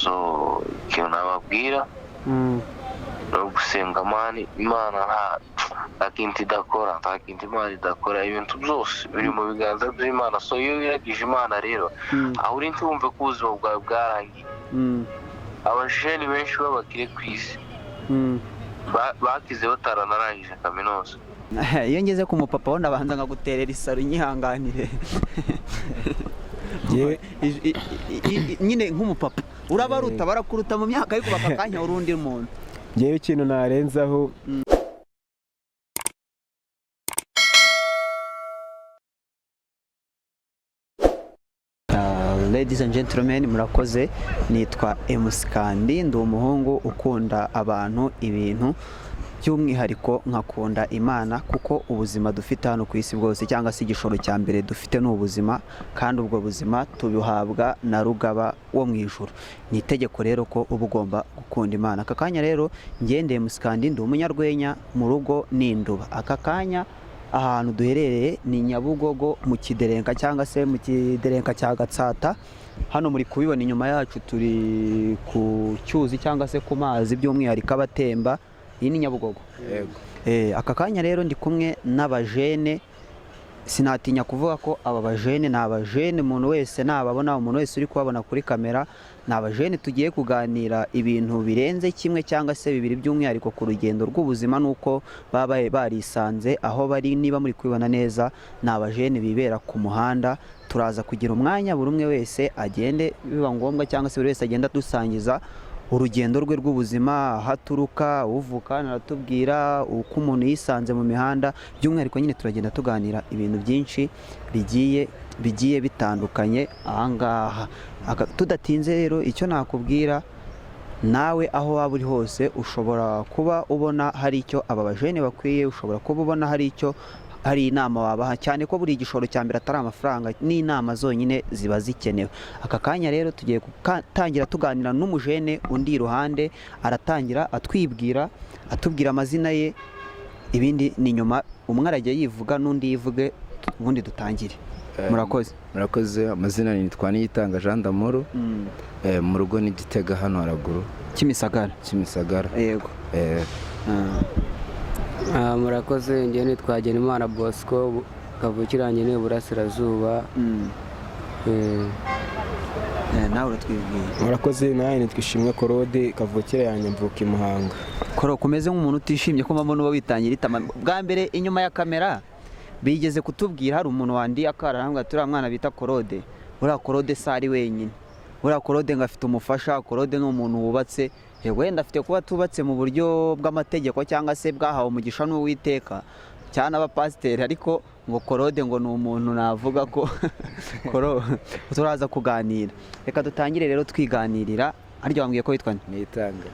so ikintu nababwira no gusenga mani Imana nta kintu idakora, nta kintu Imana idakora, ibintu byose biri mu biganza by'Imana. So iyo wiragije Imana rero aho uri ntumve ko ubuzima bwawe bwarangiye. Abajeni benshi b'abakire ku isi bakize bataranarangije kaminuza. Iyo ngeze ku mupapa wenda abanza nkaguterera isaro inyihanganire. Nyine nk'umupapa urabaruta barakuruta mu myaka ariko bakakanya urundi muntu. Ngewe ikintu narenzaho Ladies and gentlemen, murakoze. Nitwa MC Kandi, ndi umuhungu ukunda abantu, ibintu, by'umwihariko nkakunda Imana, kuko ubuzima dufite hano ku isi bwose cyangwa se igishoro cya mbere dufite n'ubuzima, kandi ubwo buzima tubuhabwa na Rugaba wo mu ijuru. Ni itegeko rero ko uba ugomba gukunda Imana. Aka kanya rero ngendeye MC Kandi, ndi umunyarwenya, mu rugo n'induba. Aka kanya ahantu duherereye ni Nyabugogo mu Kiderenka cyangwa se mu Kiderenka cya Gatsata. Hano muri kubibona inyuma yacu turi ku cyuzi cyangwa se ku mazi, by'umwihariko abatemba. Iyi ni Nyabugogo. yego. Aka kanya rero ndi kumwe n'abajene. Sinatinya kuvuga ko aba bajene ni abajene, umuntu wese nababona, umuntu wese uri kubabona kuri kamera, ni abajene tugiye kuganira ibintu birenze kimwe cyangwa se bibiri, by'umwihariko ku rugendo rw'ubuzima nuko baba barisanze aho bari. Niba muri kubibona neza, ni abajene bibera ku muhanda. Turaza kugira umwanya buri umwe wese agende, biba ngombwa cyangwa se buri wese agenda dusangiza urugendo rwe rw'ubuzima, aho aturuka, uvuka, naratubwira uko umuntu yisanze mu mihanda. By'umwihariko nyine turagenda tuganira ibintu byinshi bigiye bitandukanye ahangaha. Tudatinze rero, icyo nakubwira, nawe aho waba uri hose ushobora kuba ubona hari icyo aba bajene bakwiye, ushobora kuba ubona hari inama wabaha, cyane ko buri igishoro cya mbere atari amafaranga, n'inama zonyine ziba zikenewe. Aka kanya rero tugiye gutangira tuganira n'umujene undi iruhande, aratangira atubwira amazina ye, ibindi ni nyuma umwe arajya yivuga n'undi yivuge, ubundi dutangire. Murakoze. Amazina nitwa Niyitanga Jean d'Amour. Mu rugo ni Gitega hano haraguru Kimisagara. Yego. Murakoze. Njye nitwa Hagenimana Bosco, kavukiranye n'Iburasirazuba. Nawe uratwibwira. Murakoze. Nawe nitwa Ishimwe Korode, kavukire yanjye mvuka i Muhanga. Koro kumeze nk'umuntu utishimye ko mbona uba witangira itama. Bwa mbere inyuma ya kamera bigeze kutubwira, hari umuntu wandi akararambwa turi mwana bita Korode. Ura Korode sari wenyine. Ura Korode ngafite umufasha. Korode ni umuntu wubatse. Wenda afite kuba tubatse mu buryo bw'amategeko cyangwa se bwahawe umugisha n'Uwiteka cyane abapasiteri, ariko ngo Korode ngo ni umuntu navuga ko turaza kuganira. Reka dutangire rero twiganirira. Aryo wambwiye ko witwa Niyitanga.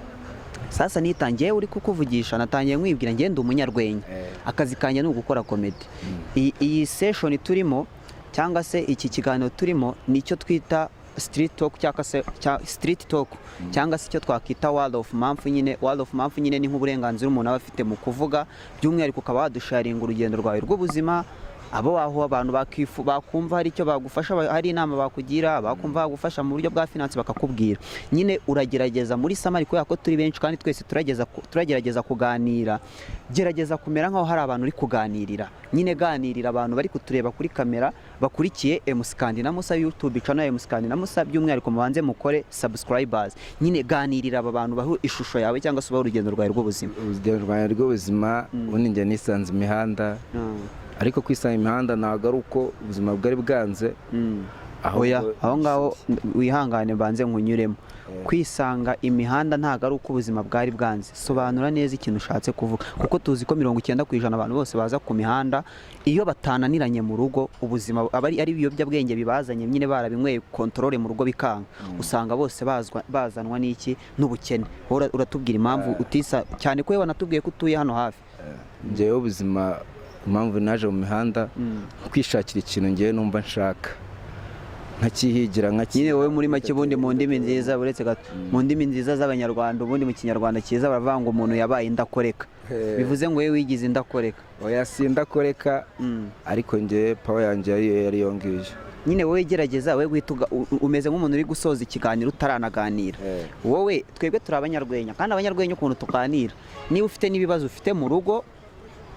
Sasa nitangiye uri kukuvugisha, natangiye mwibwira ngende umunyarwenya. Akazi kanje ni ugukora comedy. Iyi session turimo cyangwa se iki kiganiro turimo nicyo twita street talk cyangwa se street talk, cyangwa se icyo twakita word of mouth. Nyine word of mouth nyine ni nk'uburenganzira umuntu aba afite mu kuvuga, by'umwihariko ukaba wadusharinga urugendo rwawe rw'ubuzima, abo aho abantu bakumva hari icyo bagufasha, hari inama bakugira, bakumva bagufasha mu buryo bwa finance bakakubwira. Nyine uragerageza muri samari ko yako turi benshi kandi twese turagerageza kuganira, gerageza kumera nkaho hari abantu uri kuganirira. Nyine ganirira abantu bari kutureba kuri kamera bakurikiye MC Kandi na Musa YouTube channel ya MC Kandi na Musa, by'umwihariko mubanze mukore subscribers. Nyine ganirira aba bantu baho ishusho yawe cyangwa se urugendo rwawe rw'ubuzima. Urugendo rwawe rw'ubuzima ubundi njye nisanze imihanda, ariko kwisanga imihanda ntabwo ari uko ubuzima bwari bwanze. Aho ngaho wihangane banze nkunyuremo. Kwisanga imihanda ntabwo ari uko ubuzima bwari bwanze. Sobanura neza ikintu ushatse kuvuga, kuko tuzi ko 90% abantu bose baza ku mihanda iyo batananiranye mu rugo, ubuzima ari ibiyobyabwenge bibazanye, nyine barabinyweye controle mu rugo bikanga, usanga bose bazanwa n'iki n'ubukene. Uratubwira impamvu utisa cyane ko wanatubwiye ko utuye hano hafi. Njyewe ubuzima impamvu naje mu mihanda kwishakira ikintu ngiye numva nshaka, nkakihigira nyine wowe muri make bundi mu ndimi nziza, uretse mu ndimi nziza z'abanyarwanda, ubundi mu kinyarwanda cyiza baravuga ngo umuntu yabaye indakoreka. Bivuze ngo wewe wigize indakoreka. Oya si indakoreka, ariko ngiye power yanjye yari yongiye. nyine wowe gerageza wowe guhita umeze nk'umuntu uri gusoza ikiganiro utaranaganira. Wowe twebwe turi abanyarwenya kandi abanyarwenya ukuntu tuganira, niba ufite n'ibibazo ufite mu rugo,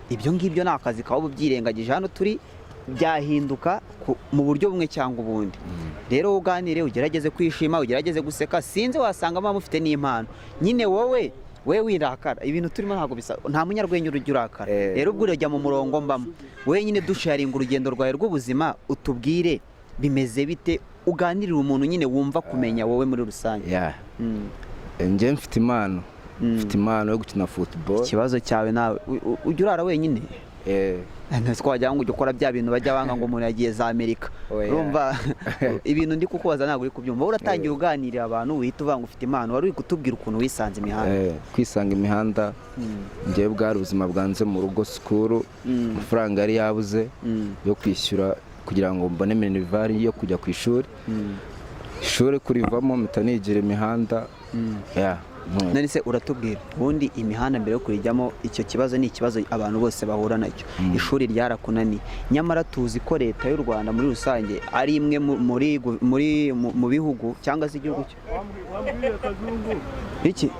ibyo ngibyo ni akazi kawe ubyirengagije. Hano turi byahinduka mu buryo bumwe cyangwa ubundi. Rero uganire, ugerageze kwishima, ugerageze guseka, sinzi wasanga mama ufite n'impano. Nyine wowe wirakara, ibintu turimo ntabwo bisa, nta munyarwenya urujya urakara. Rero ubwo urajya mu murongo mbamo, wowe nyine dusharinga urugendo rwawe rw'ubuzima, utubwire bimeze bite, uganirira umuntu nyine wumva kumenya wowe muri rusange. Njye mfite impano yo gukina football. Ikibazo cyawe nawe ujya urara wenyine? Twajya ngo ujye ukora bya bintu bajya banga ngo umuntu yagiye za Amerika. Urumva ibintu ndi kukubaza ntabwo uri kubyumva. Wowe uratangira uganirira abantu wihita uvanga ufite impano, wari uri kutubwira ukuntu wisanze imihanda. Kwisanga imihanda, njyewe bwari ubuzima bwanze mu rugo, sikuru, amafaranga yari yabuze yo kwishyura kugira ngo mbone minervari yo kujya ku ishuri. Ishuri kurivamo mpita nigira imihanda. None se uratubwira ubundi imihanda mbere yo kurijyamo, icyo kibazo ni ikibazo abantu bose bahura nacyo. Ishuri ryarakunaniye, nyamara tuzi ko leta y'u Rwanda muri rusange ari imwe mu bihugu cyangwa se igihugu iki,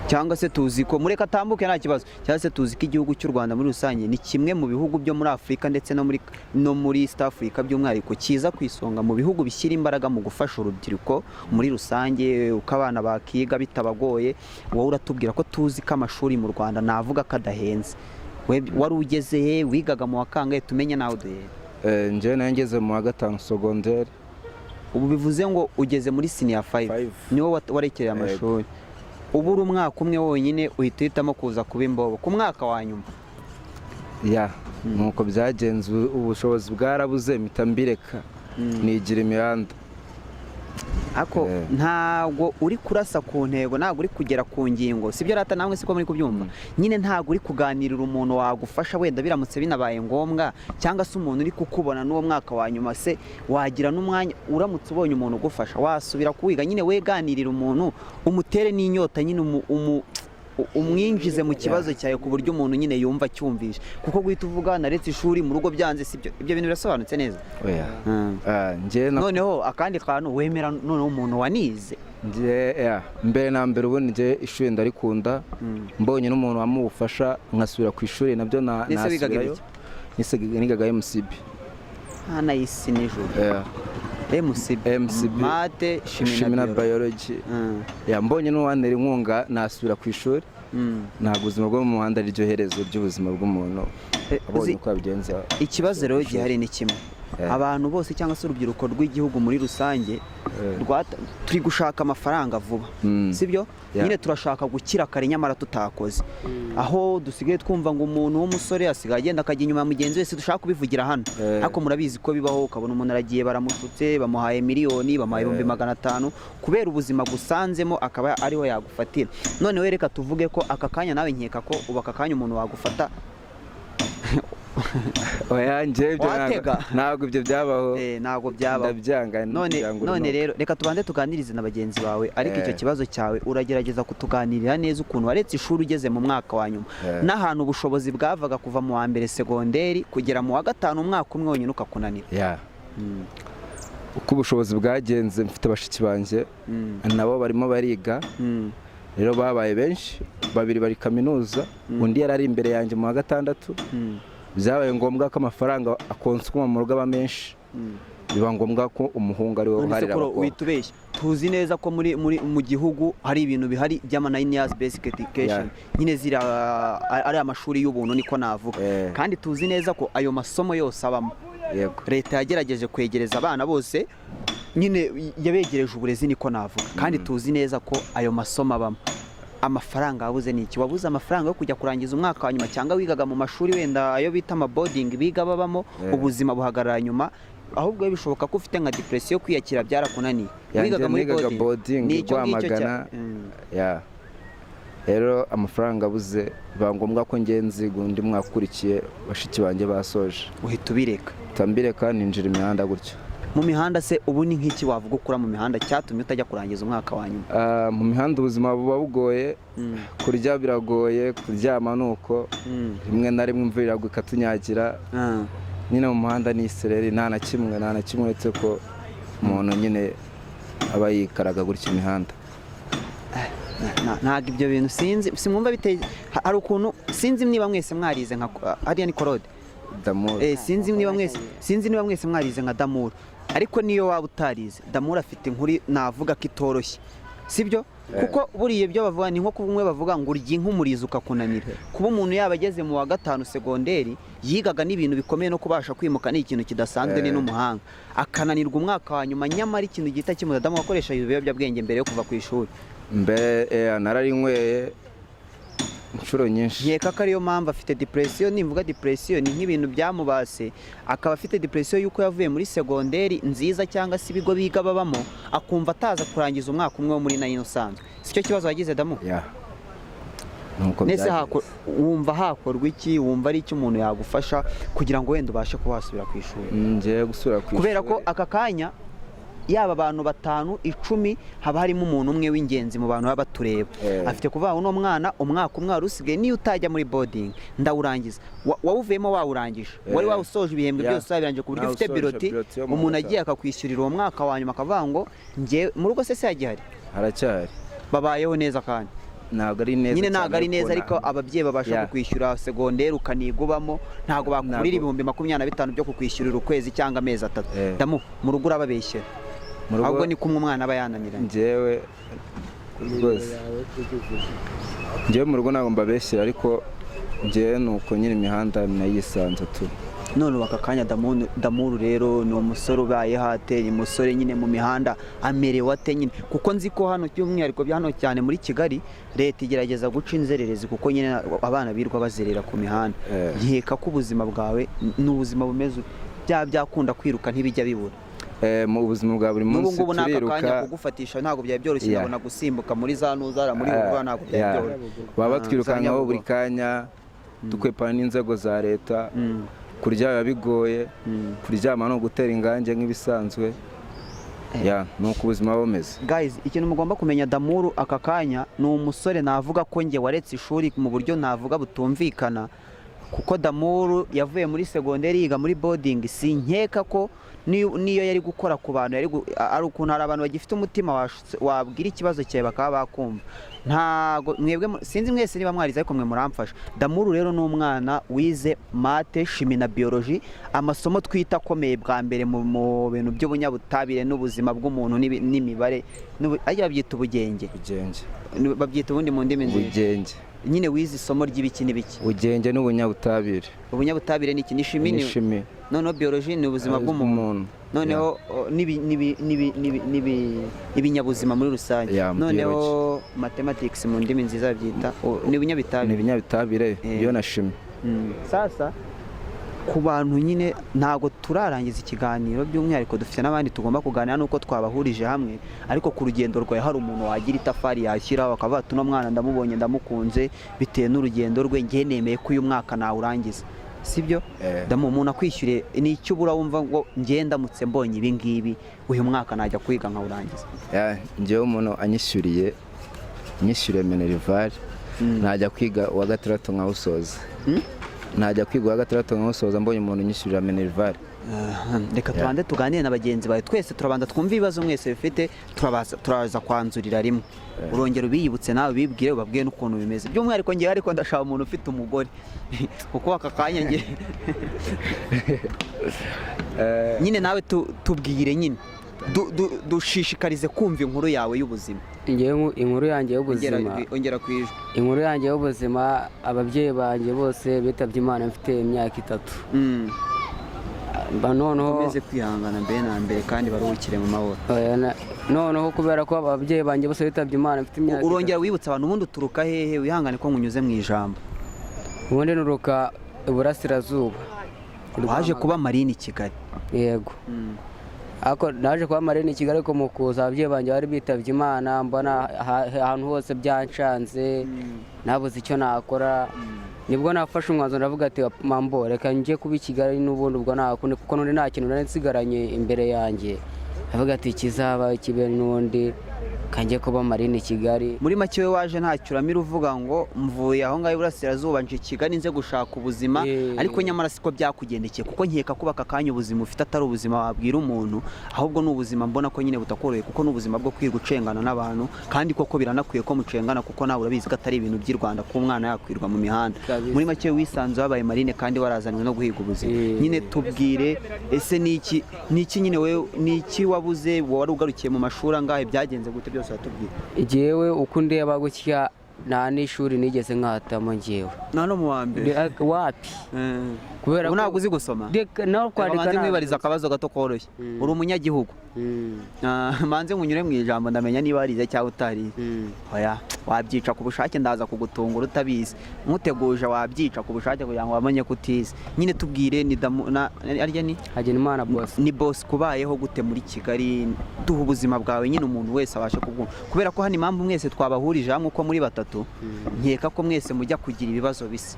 cyangwa se tuzi ko mureka atambuke nta kibazo, cyangwa se tuzi ko igihugu cy'u Rwanda muri rusange ni kimwe mu bihugu byo muri Afurika ndetse no muri East Africa by'umwihariko kiza ku isonga mu bihugu bishyira imbaraga mu gufasha urubyiruko muri rusange, uko abana bakiga bitabagoye. Wowe uratubwira ko tuzi ko amashuri mu Rwanda navuga ko adahenze. Wari ugeze he, wigaga mu wa kangahe, tumenye nawe duhere? Njyewe nayo ngeze mu wa 5 secondaire. Ubu bivuze ngo ugeze muri senior 5 niwo warekereye amashuri. Ubu uri umwaka umwe wonyine uhita uhitamo kuza kuba imbobo ku mwaka wa nyuma? Nuko byagenze, ubushobozi bwarabuze mpita mbireka nigira imihanda. Ako ntabwo uri kurasa ku ntego, ntabwo uri kugera ku ngingo, sibyo rata namwe siko muri kubyumva. Nyine ntabwo uri kuganirira umuntu wagufasha wenda biramutse binabaye ngombwa, cyangwa se umuntu uri kukubona n'uwo mwaka wa nyuma se wagira n'umwanya uramutse ubonye umuntu ugufasha wasubira kuwiga. Nyine weganirira umuntu umutere n'inyota, nyine umwinjize mu kibazo cyawe ku buryo umuntu nyine yumva cyumvisha, kuko guhita uvuga naretse ishuri mu rugo byanze, sibyo? Ibyo bintu birasobanutse neza. Noneho akandi kantu, wemera noneho umuntu wanize? Mbere na mbere ubundi njye ishuri ndarikunda, mbonye n'umuntu wamufasha nkasubira ku ishuri nabyo nasubirayo. Nigaga MCB. Nayisi nijoro. MCB mate shimi na biology. Mbonye n'uwantera inkunga nasubira ku ishuri. Ntabwo ubuzima bwo mu muhanda ari ryo herezo ry'ubuzima bw'umuntu. Abonye uko abigenza. Ikibazo rero gihari ni kimwe, abantu bose cyangwa se urubyiruko rw'igihugu muri rusange turi gushaka amafaranga vuba, sibyo? Nyine turashaka gukira kare nyamara tutakoze. Aho dusigaye twumva ngo umuntu w'umusore asigaye agenda akajya inyuma mugenzi wese, dushaka kubivugira hano. Ariko murabizi ko bibaho, ukabona umuntu aragiye baramushutse, bamuhaye miliyoni, bamuhaye 500,000 kubera ubuzima gusanzemo akaba ariho yagufatira. None we reka tuvuge ko aka kanya nawe nkeka ko uba aka kanya umuntu wagufata ntabwo ibyo byabaho. Ntabwo byabaho. None rero reka tubanze tuganirize na bagenzi bawe, ariko icyo kibazo cyawe uragerageza kutuganirira neza ukuntu waretse ishuri ugeze mu mwaka wa nyuma, n'ahantu ubushobozi bwavaga kuva mu wa mbere segonderi kugera mu wa 5 umwaka umwe wonyine ukakunanira. Uko ubushobozi bwagenze, mfite bashiki banjye nabo barimo bariga, rero babaye benshi, 2 bari kaminuza, undi yari ari imbere yanjye mu wa 6. Byabaye ngombwa ko amafaranga akonsoma mu rugo aba menshi, biba ngombwa ko umuhungu ari we uharira abakobwa. Witubeshya, tuzi neza ko mu gihugu hari ibintu bihari by'ama 9 years basic education, nyine zira ari amashuri y'ubuntu niko navuga. Kandi tuzi neza ko ayo masomo yose abamo, leta yagerageje kwegereza abana bose, nyine yabegereje uburezi niko navuga. Kandi tuzi neza ko ayo masomo abamo. Amafaranga wabuze ni iki? Wabuze amafaranga yo kujya kurangiza umwaka wa nyuma, cyangwa wigaga mu mashuri wenda ayo bita ama boarding biga babamo, ubuzima buhagarara nyuma, ahubwo bishoboka ko ufite nka depression yo kwiyakira byarakunaniye. Wigaga muri boarding Rwamagana. Rero amafaranga abuze, biba ngombwa ko ngenzi gundi mwaka ukurikiye bashiki banjye basoje, uhita ubireka. Tambireka ninjira imihanda gutyo. Mu mihanda se ubu ni nk'iki wavuga ukura mu mihanda cyatumye utajya kurangiza umwaka wa nyuma? Mu mihanda ubuzima buba bugoye, kurya biragoye, kuryama nuko, rimwe na rimwe imvura iragwa ikatunyagira. nyine mu muhanda ni isereri nta na kimwe uretse ko umuntu nyine aba yikaraga gutya imihanda. Ntabwo ibyo bintu simwumva biteye, hari ukuntu sinzi niba mwese mwarize nka hariya ni Claude Damour. sinzi niba mwese mwarize nka Damour, ariko niyo waba utarize Damour afite inkuru navuga ko itoroshye, sibyo? Kuko buriya ibyo bavuga ni nko kumwe bavuga ngo urya inkumurizo ukakunanira. Kuba umuntu yaba ageze mu wa 5 segonderi yigaga n'ibintu bikomeye no kubasha kwimuka ni ikintu kidasanzwe, ni n'umuhanga, akananirwa umwaka wa nyuma, nyamara ikintu gihita kimuza Damour akoresha ibiyobyabwenge mbere yo kuva ku ishuri. Nararinyweye inshuro nyinshi. Nkeka ko ariyo mpamvu afite depression. Nimvuga depression ni nk'ibintu byamubase, akaba afite depression yuko yavuye muri segonderi nziza cyangwa se ibigo biga babamo, akumva ataza kurangiza umwaka umwe wo muri nayo usanzwe. Sicyo kibazo wagize Damour? Nese wumva hakorwa iki? Wumva ari iki umuntu yagufasha kugira ngo wenda ubashe kuhasubira ku ishuri? Ngiye gusubira ku ishuri kubera ko aka kanya yaba abantu 5 10 haba harimo umuntu umwe w'ingenzi mu bantu baba batureba. Afite kuvuga uno mwana umwaka umwe warusigaye, niyo utajya muri boarding ndawurangiza, wawuvuyemo wawurangije, wari wawusoje ibihembwe byose wabirangije ku buryo ufite biroti, umuntu agiye akakwishyurira uwo mwaka wa nyuma akavuga ngo ngiye mu rugo se yagihari haracyari babayeho neza kandi ntabwo ari neza nyine ntabwo ari neza, ariko ababyeyi babasha kukwishyura segonderi ukanigubamo, ntabwo bakurira ibihumbi 25 byo kukwishyurira ukwezi cyangwa amezi 3. Damour mu rugo urababeshyera ahubwo ni kumwe umwana aba yananiranye. Njyewe rwose njyewe mu rugo ntabwo mbabeshyira, ariko njyewe nuko nyine imihanda nayisanze tu. None aka kanya Damour rero ni umusore ubaye hate, ni umusore nyine mu mihanda amerewe ate nyine, kuko nzi ko hano by'umwihariko bya hano cyane muri Kigali leta igerageza guca inzererezi, kuko nyine abana birwa bazerera ku mihanda. Nkeka ko ubuzima bwawe n'ubuzima bumeze byakunda kwiruka ntibijya bibura. Mu buzima bwa buri munsi n'ubu n'aka kanya kugufatisha ntabwo byari byoroshye, nabona gusimbuka muri za nuzara muri rugo ntabwo byari byoroshye, baba batwirukankaho buri kanya dukwepana n'inzego za leta. Kurya biba bigoye, kuryama no gutera ingange nk'ibisanzwe. Nuko ubuzima bumeze. Guys, ikintu mugomba kumenya, Damour aka kanya ni umusore navuga ko nge waretse ishuri mu buryo navuga butumvikana, kuko Damour yavuye muri segonderi yiga muri boarding. Sinkeka ko niyo yari gukora ku bantu ari ukuntu hari abantu bagifite umutima wabwira ikibazo cyawe bakaba bakumva. Ntago mwebwe sinzi mwese niba mwarize ariko mwe muramfasha. Damour rero ni umwana wize mate, chimie na biology, amasomo twita akomeye bwa mbere mu bintu by'ubunyabutabire n'ubuzima bw'umuntu n'imibare, ajya babyita ubugenge, babyita ubundi mu ndimi ubugenge. Nyine wize isomo ry'ibiki n'ibiki? Ubugenge n'ubunyabutabire. Ubunyabutabire ni iki? Ni chimie. Noneho biology ni ubuzima bw'umuntu, noneho ibinyabuzima muri rusange, noneho mathematics mu ndimi nziza byita ni ibinyabitabire yo na chimie. Sasa ku bantu nyine ntago turarangiza ikiganiro, by'umwihariko dufite n'abandi tugomba kuganira nuko twabahurije hamwe, ariko ku rugendo rwawe hari umuntu wagira itafari yashyiraho akavuga ati uno mwana ndamubonye ndamukunze bitewe n'urugendo rwe, ngiye nemeye ko uyu mwaka nawurangiza, sibyo? Damour umuntu akwishyuriye ni icyo ubura wumva ngo ngiye ndamutse mbonye ibi ngibi uyu mwaka najya kwiga nkawurangiza? Njyewe umuntu anyishyuriye Minerval najya kwiga uwa 6 nkawusoza. Najya kwiga uwa 6 nkawusoza mbonye umuntu unyishyurira Minerval. Reka tubanze tuganire na bagenzi bawe, twese turabanza twumva ibibazo mwese bifite, turaza kwanzurira rimwe. Urongera ubiyibutse nawe bibwire ubabwiye n'ukuntu bimeze, by'umwihariko ngiye ariko ndashaka umuntu ufite umugore kuko aka kanya ngiye nyine nawe tubwire nyine dushishikarize kumva inkuru yawe y'ubuzima. Inkuru yanjye y'ubuzima, ongera kwijwe. Inkuru yanjye y'ubuzima, ababyeyi banjye bose bitabye Imana mfite imyaka 3. Noneho umeze kwihangana mbere na mbere kandi baruhukire mu mahoro. Noneho kubera ko ababyeyi banjye bose bitabye Imana mfite imyaka, urongera wibutsa abantu ubundi uturuka hehe? Wihangane ko ngunyuze mu ijambo. Ubundi nuruka iburasirazuba. Waje kuba Marine Kigali? Yego. Ako naje kuba Marine Kigali ko mukuza ababyeyi banjye bari bitabye Imana, mbona ahantu hose byanshanze, nabuze icyo nakora. Nibwo nafashe umwanzuro ndavuga ati mambo reka ngiye kuba Kigali n'ubundi ubwo nakundi, kuko none nta kintu nari nsigaranye imbere yanjye. Ndavuga ati kizaba kibe n'undi kanjye kuba marine i Kigali. muri make we waje ntacyo uramira uvuga ngo mvuye aho ngaho iburasirazuba nje Kigali nze gushaka ubuzima, ariko nyamara siko byakugendekeye, kuko nkeka kuba aka kanya ubuzima ufite atari ubuzima wabwira umuntu, ahubwo ni ubuzima mbona ko nyine butakoroheye, kuko ni ubuzima bwo kwiga ucengana n'abantu, kandi koko biranakwiye ko mucengana, kuko nawe urabizi ko atari ibintu by'i Rwanda ko umwana yakwirwa mu mihanda. muri make wisanze wabaye marine kandi warazanwe no guhiga ubuzima. nyine tubwire, ese niki nyine wewe niki wabuze, wari ugarukiye mu mashuri angahe, byagenze gute byose watubwira. Jewe uko ndeba gutya nta n'ishuri nigeze nkatamo njyewe. nta no mu wa mbere wapi? kubera ko ntabwo uzi gusoma. naho kwandika ntabwo mwibariza akabazo gato koroshye. uri umunyagihugu. manze nkunyure mu ijambo ndamenya niba warize cyangwa utarize. oya wabyica ku bushake, ndaza kugutungura utabizi. nkuteguje wabyica ku bushake kugira ngo wamenye ko utize. nyine tubwire ni arya ni Hagenimana boss. ni boss kubayeho gute muri Kigali, duha ubuzima bwawe nyine umuntu wese abashe kubwumva, kubera ko hano impamvu mwese twabahurije hamwe uko muri batatu, nkeka ko mwese mujya kugira ibibazo bisa.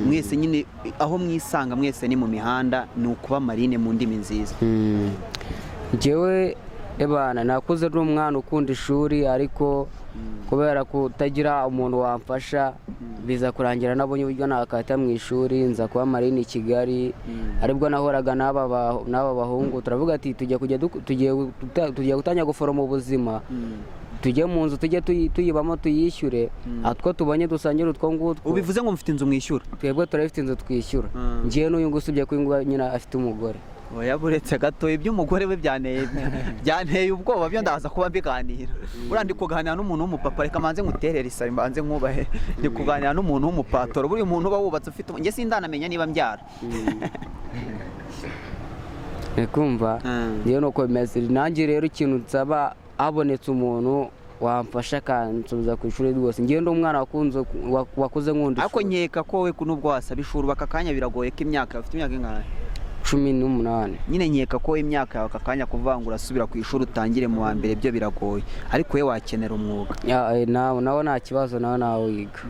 mwese nyine aho mwisanga mwese ni mu mihanda, ni ukuba marine mu ndimi nziza. Jewe ebana nakuze ari umwana ukunda ishuri, ariko kubera kutagira umuntu wamfasha biza kurangira nabonye uburyo nakata mu ishuri nza kuba marine i Kigali. aribwo nahoraga n'aba bahungu turavuga ati tugiye gutanya guforoma ubuzima, tujye mu nzu tujye tuyibamo tuyishyure, atwo tubonye dusangire utwo ngutwo. ubivuze ngo mufite inzu mwishyura? twebwe turafite inzu twishyura. ngiye n'uyu nguyu usibye ko nyine afite umugore. oya buretse gato iby'umugore we byanteye ubwoba, byo ndaza kuba mbiganira. buriya ndi kuganira n'umuntu w'umupapa, reka manze nguterere isari mbanze nkubahe. ndi kuganira n'umuntu w'umupatoro, buri muntu uba wubatse ufite, njye sindanamenya niba mbyara. kumva ngewe nuko bimeze. nanjye rero ikintu nsaba, habonetse umuntu wamfasha akansubiza ku ishuri rwose. ngewe ndi umwana wakuze nkunda ishuri. ariko nkeka ko we nubwo wasaba ishuri aka kanya biragoye ko imyaka ufite imyaka ingahe? 18. nyine nkeka ko imyaka yawe aka kanya kuvangura asubira ku ishuri utangire mu wa mbere byo biragoye, ariko we wakenera umwuga. nawe nta kibazo, nawe wiga.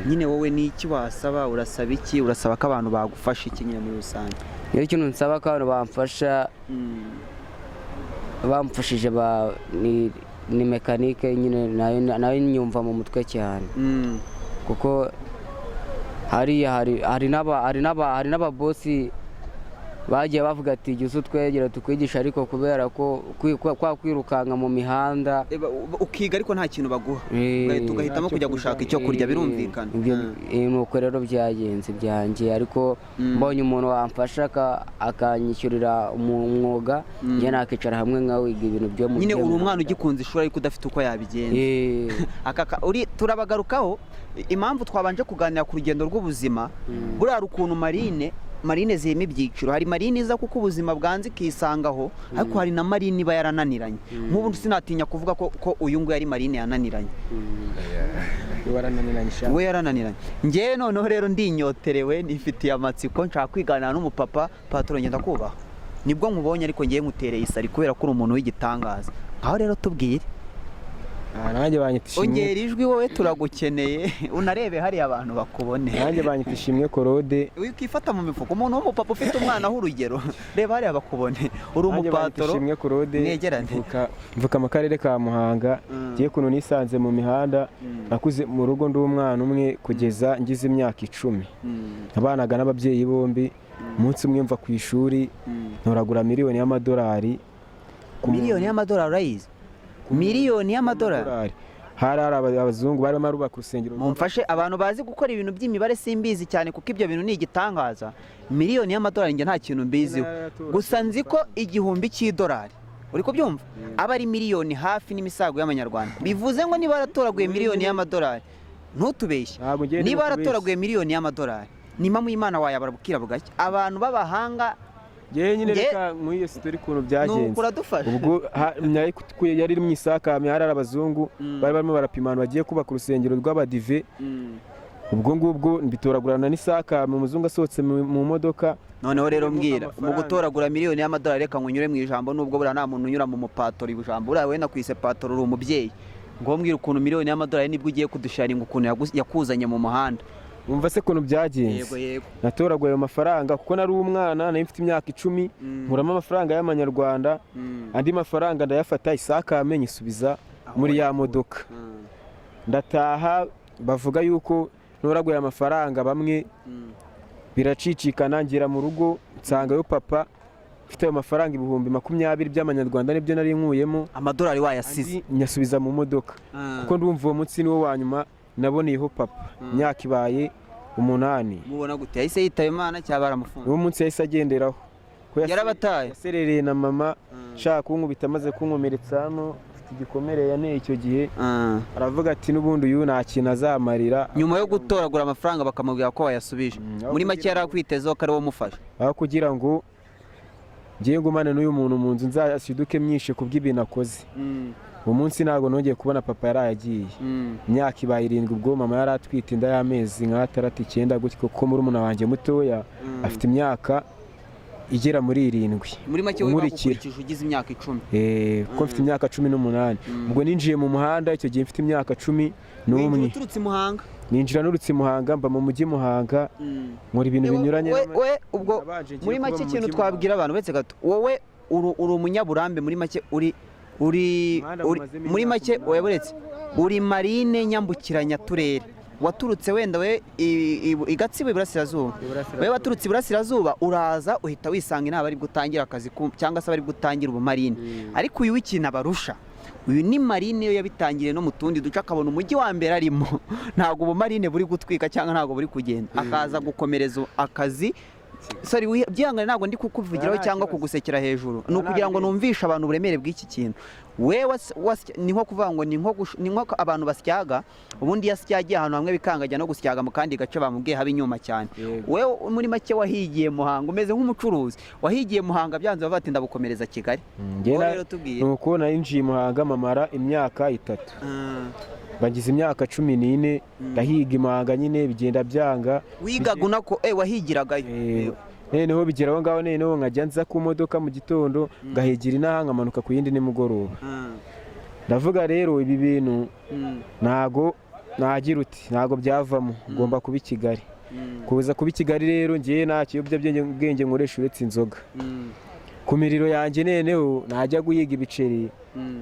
nyine wowe ni iki wasaba? urasaba iki? urasaba ko abantu bagufasha iki nyine muri rusange? rero ikintu nsaba ko abantu bamfasha, bamfashije ni mekanike nyine, nayo nyumva mu mutwe cyane. kuko hari n'ababosi bagiye bavuga ati jya utwegera tukwigisha, ariko kubera ko kwirukanka mu mihanda ukiga ariko nta kintu baguha, ugahitamo kujya gushaka icyo kurya, birumvikana. nuko rero byagenze byanjye, ariko mbonye umuntu wamfasha akanyishyurira umwuga, njye nakicara hamwe nkawiga ibintu byo mu nyine. uri umwana ugikunze ishuri ariko udafite uko yabigenza. turabagarukaho impamvu twabanje kuganira ku rugendo rw'ubuzima. buriya ukuntu marine zirimo ibyiciro, hari marine iza kuko ubuzima bwanze ikisangaho, ariko hari na marine iba yarananiranye. nk'ubu sinatinya kuvuga ko uyu nguyu ari marine yananiranye. we yarananiranye. ngewe noneho rero ndinyoterewe, nifitiye amatsiko, nshaka kwiganira n'umupapa. patoro ngenda kubaha, nibwo nkubonye, ariko ngewe ngutereye isari kubera ko uri umuntu w'igitangaza. aho rero tubwire, nanjye banyita ishimwe. ongera ijwi, wowe turagukeneye, unarebe hariya abantu bakubone. nanjye banyita ishimwe Claude. wikifata mu mifuko, umuntu w'umupapa ufite umwana w'urugero, reba hariya bakubone. uri umupatoro. ishimwe Claude, mwegerane. mvuka mu karere ka Muhanga. ngiye kuntu nisanze mu mihanda, nakuze mu rugo ndi umwana umwe kugeza ngize imyaka 10. nabanaga n'ababyeyi bombi. umunsi umwe mva ku ishuri, ntoragura miliyoni y'amadolari. miliyoni y'amadolari urayizi? miliyoni y'amadolari. hari abazungu barimo barubaka urusengero. mumfashe, abantu bazi gukora ibintu by'imibare simbizi cyane, kuko ibyo bintu ni igitangaza. miliyoni y'amadolari njye nta kintu mbiziho, gusa nzi ko 1000 cy'idolari, uri kubyumva, aba ari miliyoni hafi n'imisago y'amanyarwanda. bivuze ngo niba aratoraguye miliyoni y'amadolari, ntutubeshye, niba aratoraguye miliyoni y'amadolari, ni mama y'Imana wayabara bukira bugacya. abantu b'abahanga nyine reka nk'iyo sitori ukuntu byagenze. ubwo yari iri mu isakame, hari abazungu bari barimo barapima abantu bagiye kubaka urusengero rw'abadive. ubwo ngubwo mbitoragurana n'isakame, umuzungu asohotse mu modoka. noneho rero mbwira, mu gutoragura miliyoni y'amadolari, reka ngunyure mu ijambo, nubwo buriya nta muntu unyura mu mupatoro ijambo, buriya wenda kwise patoro uri umubyeyi, ngo mbwira ukuntu miliyoni y'amadolari nibwo ugiye kudusharinga ukuntu yakuzanye mu muhanda. Umva se kuntu byagenze. natoraguye ayo mafaranga kuko nari umwana, nari mfite imyaka 10, nkuramo amafaranga y'amanyarwanda, andi mafaranga ndayafata isakame nyisubiza muri ya modoka ndataha bavuga yuko ntoraguye amafaranga bamwe biracicikana ngera mu rugo nsangayo papa ufite ayo mafaranga 20,000 by'amanyarwanda nibyo nari nkuyemo amadolari wayasize nyasubiza mu modoka kuko ndumva uwo munsi niwo wa nyuma naboneyeho papa imyaka ibaye 8. mubona gute yahise yitaye Imana cyaba baramufunze uwo munsi yahise agenderaho ko yarabataye yaserereye na mama shaka kunkubita amaze kunkomeretsa hano igikomere yane icyo gihe aravuga ati n'ubundi uyu nta kintu azamarira nyuma yo gutoragura amafaranga bakamubwira ko wayasubije muri make yarakwitezeho ko ari wo mufasha aho kugira ngo ngiye ngumane n'uyu muntu mu nzu nzasiduke myinshi kubw'ibintu akoze uwo munsi ntabwo nongeye kubona papa yarayagiye imyaka ibaye 7 ubwo mama yari atwite inda y'amezi nka 6-9 gutyo kuko murumuna wanjye mutoya afite imyaka igera muri 7 muri make wakurikije ugize imyaka 10 kuko mfite imyaka 18 ubwo ninjiye mu muhanda icyo gihe mfite imyaka 11 uturutse Muhanga ninjira nurutse Muhanga mba mu mujyi Muhanga muri ibintu binyuranye we ubwo muri make ikintu twabwira abantu betse gato wowe uri umunyaburambe muri make uri muri make waburetse uri marine nyambukiranya turere waturutse wenda we igatsibo iburasirazuba we waturutse iburasirazuba uraza uhita wisanga inaba ari gutangira akazi cyangwa se bari gutangira ubumarine ariko uyu w'ikintu abarusha uyu ni marine yo yabitangiriye no mu tundi duce akabona umujyi wa mbere arimo ntabwo ubumarine buri gutwika cyangwa ntabwo buri kugenda akaza gukomereza akazi sorry byihangane ntabwo ndi kukuvugiraho cyangwa kugusekera hejuru ni ukugira ngo numvishe abantu uburemere bw'iki kintu wewe ni nko kuvuga ngo ni nko abantu basyaga ubundi yasyagiye ahantu hamwe bikangajya no gusyaga mu kandi gace bamubwiye haba inyuma cyane wewe muri make wahigiye Muhanga umeze nk'umucuruzi wahigiye Muhanga byanze bavuga ati ndabukomereza Kigali nuko narinjiye Muhanga mamara imyaka 3 bagize imyaka 14 ndahiga Muhanga nyine bigenda byanga wigaga unako wahigiragayo noneho bigeraho ngaho noneho nkajya nza ku modoka mu gitondo ngahigira inaha nkamanuka ku yindi nimugoroba ndavuga rero ibi bintu ntago nagira uti ntago byavamo ngomba kuba i Kigali kuza kuba i Kigali rero ngiye nta kiyobyabwenge nkoresha uretse inzoga ku miriro yanjye noneho najya guhiga ibiceri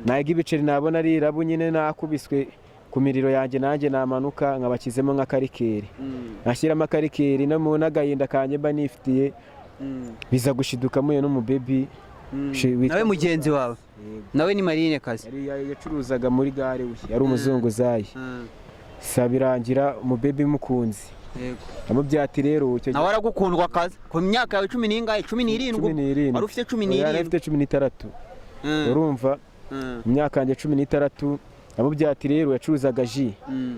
nahiga ibiceri nabona ari irabu nyine nakubiswe ku miriro yanjye nanjye namanuka nkabakizemo nk'akarikeri nashyiramo akarikeri no mu n'agahinda kanjye mba nifitiye biza gushidukamo no mu baby nawe mugenzi wawe nawe ni Marine kazi yacuruzaga muri gare we yari umuzunguzayi sabirangira mu baby mukunzi amubyati rero icyo nawe aragukundwa kazi ku myaka yawe 10 n'ingahe 17 wari ufite 17 yari afite 16 urumva imyaka yanjye 16 amubyati rero yacuruzaga ji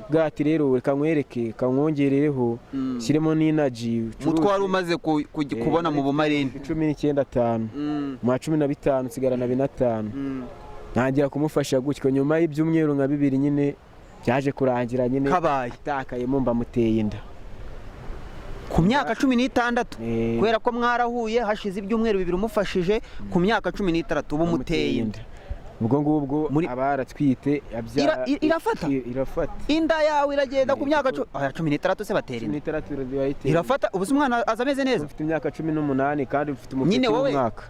bwati rero reka nkwereke kanwongerereho kiremo n'inaji mutwe wari umaze kubona mu bumarine 19 mu 15 sigarana 5 ntangira kumufasha gutyo nyuma y'ibyumweru nka 2 nyine byaje kurangira nyine kabaye takayemo mba muteye inda ku myaka 16 kubera ko mwarahuye hashize ibyumweru 2 umufashije ku myaka 16 ubu muteye inda ubwo ngubwo abaratwite irafata inda yawe iragenda ku myaka 16 se batera inda irafata ubu umwana azameze neza ufite imyaka 18 kandi ufite umufite w'umwaka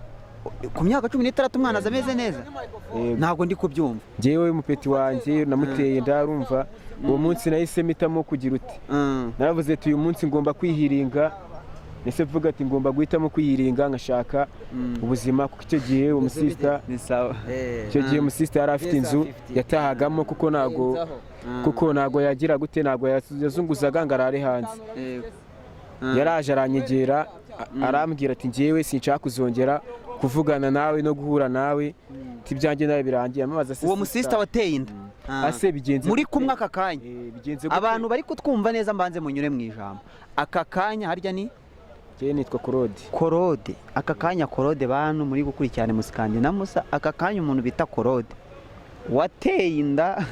ku myaka 16 umwana azameze neza ntabwo ndi kubyumva ngewe umupeti wanjye namuteye inda urumva uwo munsi nahise mitamo kugira uti naravuze ati uyu munsi ngomba kwihiringa nese vuga ati ngomba guhitamo kwiyiringa nkashaka ubuzima kuko icyo gihe umusista icyo gihe umusista yari afite inzu yatahagamo kuko nago yagira gute nago yazunguzaga ngarare hanze yaraje aranyegera arambwira ati ngewe sinshaka kuzongera kuvugana nawe no guhura nawe tibyanjye nawe birangiye amabaza uwo musista wateye inda ase bigenze muri kumwe aka kanya abantu bari kutwumva neza mbanze munyure mu ijambo aka kanya harya ni nitwa Korode aka kanya Korode bantu muri gukurikirana musikandi na Musa aka kanya umuntu bita Korode wateye inda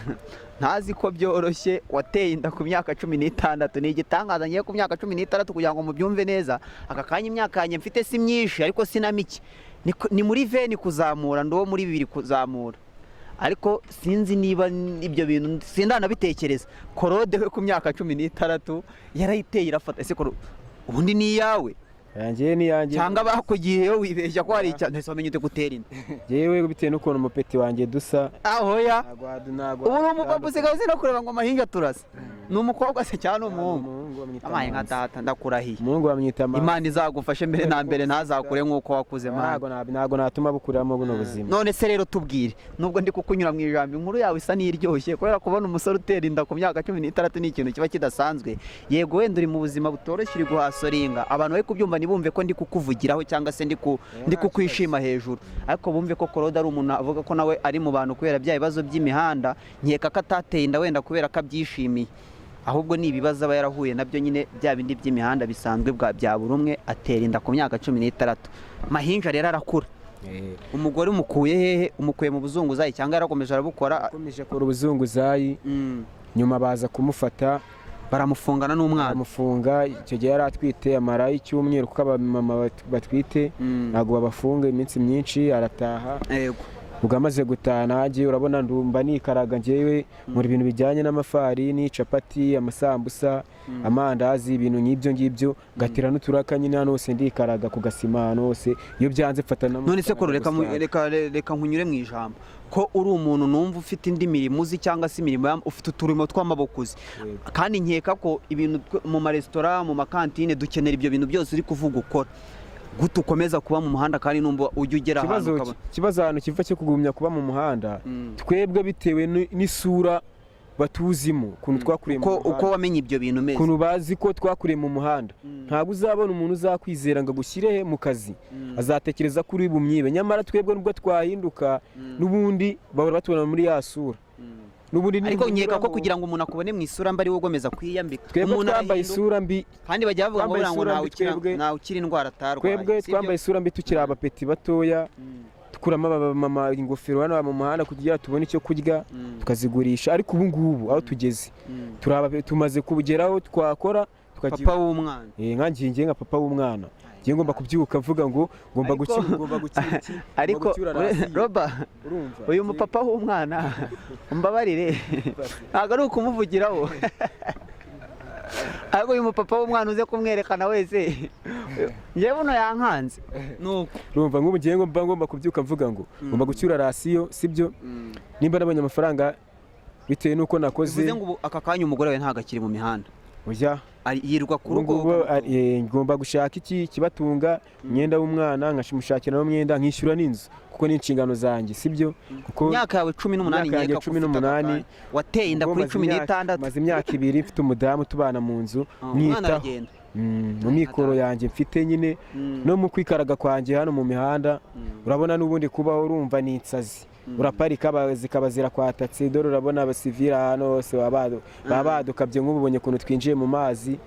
ntazi ko byoroshye wateye inda ku myaka 16 ni igitangaza ngiye ku myaka 16 kugira ngo mubyumve neza aka kanya imyaka yanjye mfite si myinshi ariko sina mike ni muri veni kuzamura ndo muri 2 kuzamura ariko sinzi niba ibyo bintu sindanabitekereza Korode we ku myaka 16 yarayiteye irafata ese ubundi ni yawe yanjye ni yanjye cyangwa bakugiyeyo wibeshya ko hari icyo ntese wamenye ute gutera inda yewe bitewe n'ukuntu umupeti wanjye dusa ahoya ntabwo ubu ni umupapa usigaye uzi no kureba ngo amahinja turasa ni umukobwa se cyangwa ni umuhungu amaye nka data ndakurahiye umuhungu bamwita Imana izagufashe mbere na mbere ntazakure nk'uko wakuze ntabwo natuma bukuriramo buno buzima. None se rero tubwire nubwo ndi kukunyura mu ijambo inkuru yawe isa n'iryoshye kubera kubona umusore utera inda ku myaka 16 ni ikintu kiba kidasanzwe. Yego wenda uri mu buzima butoroshye uri guhasoringa abantu bari kubyumva ntibumve ko ndi kukuvugiraho cyangwa se ndi kukwishima hejuru, ariko bumve ko Claude ari umuntu avuga ko nawe ari mu bantu kubera bya bibazo by'imihanda nkeka ko atateye inda wenda kubera ko abyishimiye, ahubwo ni ibibazo aba yarahuye nabyo nyine bya bindi by'imihanda bisanzwe bya buri umwe atera inda ku myaka 16. Mahinja rero arakura. Umugore umukuye hehe? Umukuye mu buzunguzayi cyangwa yarakomeje arabukora? Akomeje akora ubuzunguzayi nyuma baza kumufata baramufungana n'umwana, bamufunga. Icyo gihe yari atwite amara y'icyumweru kuko abamama batwite ntabwo babafunga iminsi myinshi, arataha. Yego. Ubwo amaze gutaha nanjye urabona ndumva nikaraga njyewe muri ibintu bijyanye n'amafarini, capati, amasambusa, amandazi, ibintu nk'ibyo ngibyo gatira n'uturaka nyine hano hose ndikaraga ku gasima hano hose, iyo byanze mfata na. None se ko reka nkunyure mu ijambo ko uri umuntu numva ufite indi mirimo uzi cyangwa se imirimo ufite uturimo tw'amaboko uzi, kandi nkeka ko ibintu mu maresitora mu makantine dukenera ibyo bintu byose uri kuvuga ukora gute ukomeza kuba mu muhanda kandi numva ujya ugera ahantu. Kibazo ahantu kiva cyo kugumya kuba mu muhanda twebwe bitewe n'isura batuzimo, ukuntu twakuriye mu muhanda, uko wamenye ibyo bintu meze, ukuntu bazi ko twakuriye mu muhanda. Ntabwo uzabona umuntu uzakwizera ngo agushyire mu kazi, azatekereza ko uri bumyibe. Nyamara twebwe nubwo twahinduka n'ubundi bahora batubona muri ya sura. Ariko nkeka ko kugira ngo umuntu akubone mu isura mbi ari wowe ugomeza kwiyambika. Twebwe twambaye isura mbi kandi bajya bavuga ngo ntawe ukiri indwara atarwaye. Twebwe twambaye isura mbi tukiri abapeti batoya, tukuramo abamama ingofero hano mu muhanda kugira tubone icyo kurya tukazigurisha. Ariko ubu ngubu aho tugeze tumaze kubugeraho twakora papa w'umwana. Nkangiye nka papa w'umwana ngiye ngomba kubyuka mvuga ngo ngomba gukira iki. Ariko Roba uyu mupapa w'umwana umbabarire ntabwo ari ukumuvugiraho, ariko uyu mupapa w'umwana uze kumwerekana wese njye buno yankanze nuko urumva nk'ubu ngiye ngomba kubyuka mvuga ngo ngomba gucyura rasiyo, sibyo? Nimba nabonye amafaranga bitewe n'uko nakoze. Bivuze ngo aka kanya umugore we ntabwo akiri mu mihanda, oya yirwa ku rugo. Ngomba gushaka iki kibatunga, imyenda w'umwana nkamushakira n'umwenda, nkishyura n'inzu kuko ni inshingano zanjye, sibyo? Kuko imyaka yawe 18 nkeka 18 wateye inda kuri 16. maze imyaka 2 mfite umudamu tubana mu nzu mwitaho mu mikoro yanjye mfite nyine no mu kwikaraga kwanjye hano mu mihanda. Urabona n'ubundi kubaho urumva ni insazi, uraparika zikaba zirakwatatse. Dore urabona abasivira hano hose baba badukabye nk'ububonye ukuntu twinjiye mu mazi.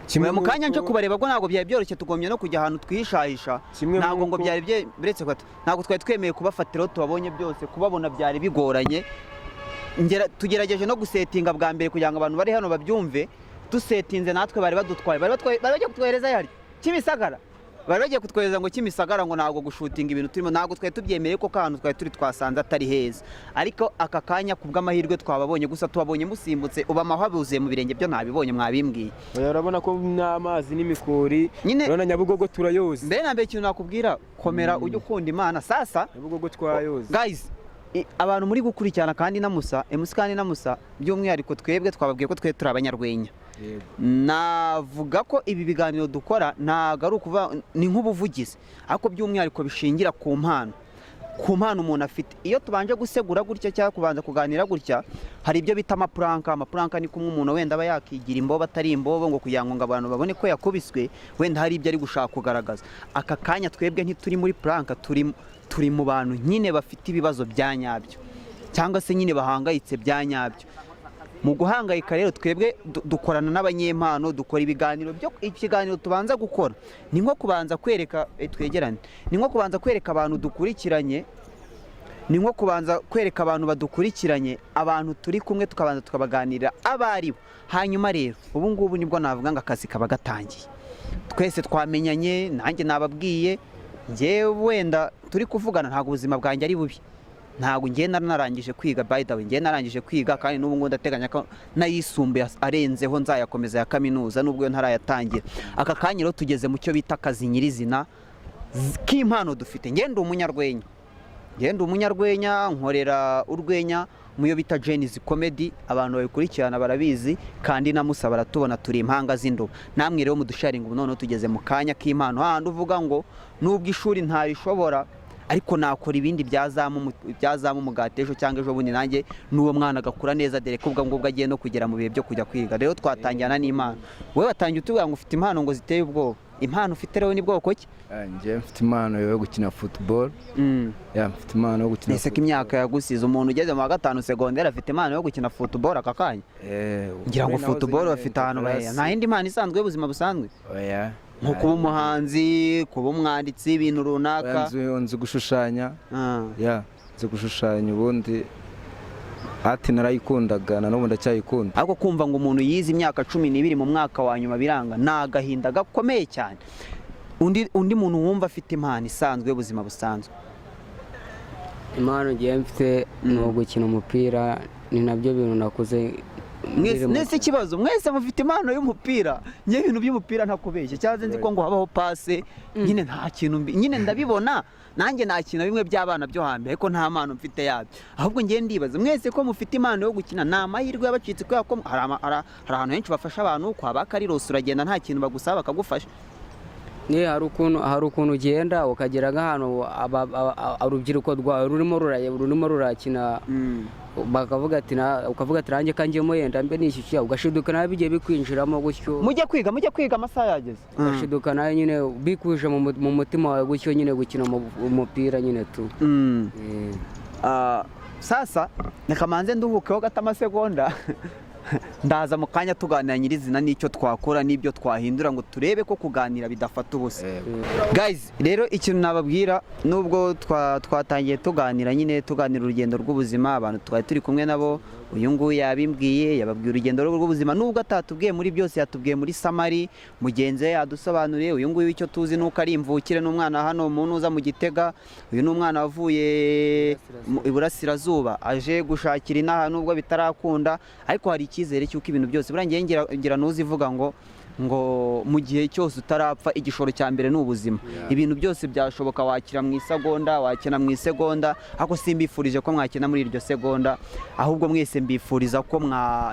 Kimwe mu kanya nje kubareba bwo ntabwo byari byoroshye, tugomye no kujya ahantu twihishahisha. Ntabwo ngo byari biretse ko ntabwo twari twemeye kubafatira tubabonye byose, kubabona byari bigoranye. Tugerageje no gusetinga bwa mbere kugira ngo abantu bari hano babyumve. Dusetinze natwe bari badutwaye, bari bagiye kutwohereza yari Kimisagara, bari bagiye kutwohereza ngo Kimisagara ngo ntabwo gushutinga ibintu turimo, ntabwo twari tubyemereye ko ahantu twari turi twasanze atari heza. Ariko aka kanya kubw'amahirwe twababonye, gusa tubabonye musimbutse uba amahabuze mu birenge byo ntabibonye mwabimbwiye. Urabona ko n'amazi n'imikori urabona Nyabugogo turayoza. Mbere na mbere ikintu nakubwira, komera ujye ukunda Imana. Sasa Nyabugogo twayoza guys, abantu muri gukurikirana kandi na Musa kandi na Musa by'umwihariko twebwe twababwiye ko twe turi abanyarwenya. Navuga ko ibi biganiro dukora ntabwo ari ukuvuga ni nk'ubuvugizi, ariko by'umwihariko bishingira ku mpano umuntu afite. Iyo tubanje gusegura gutya cyangwa kubanza kuganira gutya, hari ibyo bita amapuranka. Amapuranka ni kumwe umuntu wenda aba yakigira imbobo atari imbobo ngo kugira ngo abantu babone ko yakubiswe, wenda hari ibyo ari gushaka kugaragaza. Aka kanya twebwe ntituri muri puranka, turi mu bantu nyine bafite ibibazo bya nyabyo cyangwa se nyine bahangayitse bya nyabyo. Mu guhangayika rero twebwe dukorana n'abanyempano, dukora ibiganiro. Ikiganiro tubanza gukora ni nko kubanza kwereka twegerane, ni nko kubanza kwereka abantu dukurikiranye, ni nko kubanza kwereka abantu badukurikiranye, abantu turi kumwe tukabanza tukabaganirira abaribo. Hanyuma rero ubu ngubu nibwo navuga ngo akazi kaba gatangiye. Twese twamenyanye, nanjye nababwiye njyewe wenda turi kuvugana ntabwo ubuzima bwanjye ari bubi. ntabwo ngiye narangije kwiga, by the way ngiye narangije kwiga kandi n'ubu ngubu ndateganya ko nayisumbuye arenzeho nzayakomeza ya kaminuza nubwo yo ntarayatangira. Aka kanya rero tugeze mu cyo bita akazi nyirizina k'impano dufite. Ngende umunyarwenya nkorera urwenya muyo bita Genesis Comedy, abantu babikurikirana barabizi kandi namusaba baratubona turi impanga z'indobo. Namwe rero mudusharinga ubu none tugeze mu kanya k'impano handi uvuga ngo nubwo ishuri ntarishobora ariko nakora ibindi byazamu umugati ejo cyangwa ejo bundi nanjye n'uwo mwana agakura neza dore ko ubwo ngubwo agiye no kugera mu bihe byo kujya kwiga. Rero twatangirana n'impano. Wowe watangiye utubwira ngo ufite impano ngo ziteye ubwoba. Impano ufite rero ni bwoko ki? Njye mfite impano yo gukina football. Mfite impano yo gukina. Ese ko imyaka yagusize umuntu ugeze mu wa 5 segonderi afite impano yo gukina football aka kanya? Ngira ngo football bafite ahantu bahera. Nta yindi impano isanzwe y'ubuzima busanzwe? Oya. Nko kuba umuhanzi, kuba umwanditsi ibintu runaka. Nzi gushushanya. Nzi gushushanya ubundi ati narayikundaga na n'ubu ndacyayikunda. Ariko kumva ngo umuntu yize imyaka 12 mu mwaka wa nyuma biranga nagahinda gakomeye cyane. Undi muntu wumva afite impano isanzwe y'ubuzima busanzwe. Impano ngiye mfite no gukina umupira, ni nabyo bintu nakuze. Nese ikibazo mwese mufite impano y'umupira. Nye ibintu by'umupira ntakubeshye cyaze nzi ko ngo habaho passe nyine nta kintu nyine ndabibona nanjye nakina bimwe by'abana byo hambere ariko nta mpano mfite yabyo. Ahubwo ngiye ndibaza mwese ko mufite impano yo gukina na amahirwe y'abacitse ko hari ahantu henshi bafasha abantu kwa bakarirose uragenda nta kintu bagusaba bakagufasha. Ni hari ukuntu ugenda ukagera nk'ahantu urubyiruko rwawe rurimo rurakina bakavuga ati ukavuga ati nanjye kanjyemo yenda mbe nishyushya ugashiduka nawe bigiye bikwinjiramo gutyo. Mujye kwiga amasaha yageze. Ugashiduka nawe nyine bikuje mu mutima wawe gutyo nyine gukina umupira nyine tu. Sasa nakamanze nduhukeho gata amasegonda ndaza mu kanya tuganira nyirizina n'icyo twakora n'ibyo twahindura ngo turebe ko kuganira bidafata ubusa. Guys rero ikintu nababwira nubwo twatangiye tuganira urugendo rw'ubuzima abantu twari turi kumwe nabo uyu nguyu yabimbwiye yababwiye urugendo rw'ubuzima nubwo atatubwiye muri byose yatubwiye muri samari mugenzi we yadusobanuriye. Uyu nguyu icyo tuzi nuko ari imvukire n'umwana hano umuntu uza mu Gitega. Uyu ni umwana wavuye iburasirazuba aje gushakira inaha nubwo bitarakunda ariko hari icyizere cy'uko ibintu byose burangiye ngira nuzivuga ngo mu gihe cyose utarapfa igishoro cya mbere n'ubuzima. Ibintu byose byashoboka wakira mu isegonda wakina mu isegonda ariko simbifurije ko mwakina muri iryo segonda ahubwo mwese mbifuriza ko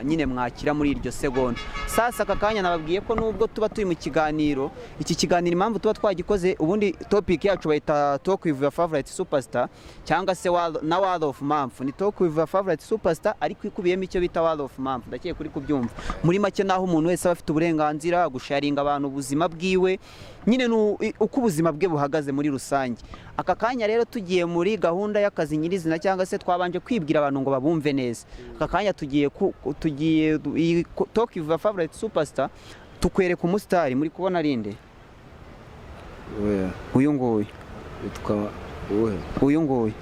nyine mwakira muri iryo segonda. Sasa aka kanya nababwiye ko nubwo tuba turi mu kiganiro iki kiganiro impamvu tuba twagikoze ubundi topic yacu bayita talk with your favorite superstar cyangwa se na word of month. Ni talk with your favorite superstar ariko ikubiyemo icyo bita word of month. Ndakeye kuri kubyumva muri make naho umuntu wese afite uburenganzira gusharinga abantu ubuzima bwiwe nyine uko ubuzima bwe buhagaze muri rusange. Aka kanya rero tugiye muri gahunda y'akazi nyirizina cyangwa se twabanje kwibwira abantu ngo babumve neza. Aka kanya tugiye talk with your favorite superstar tukwereka umustar muri kubona rinde uyu nguyu uyu nguyu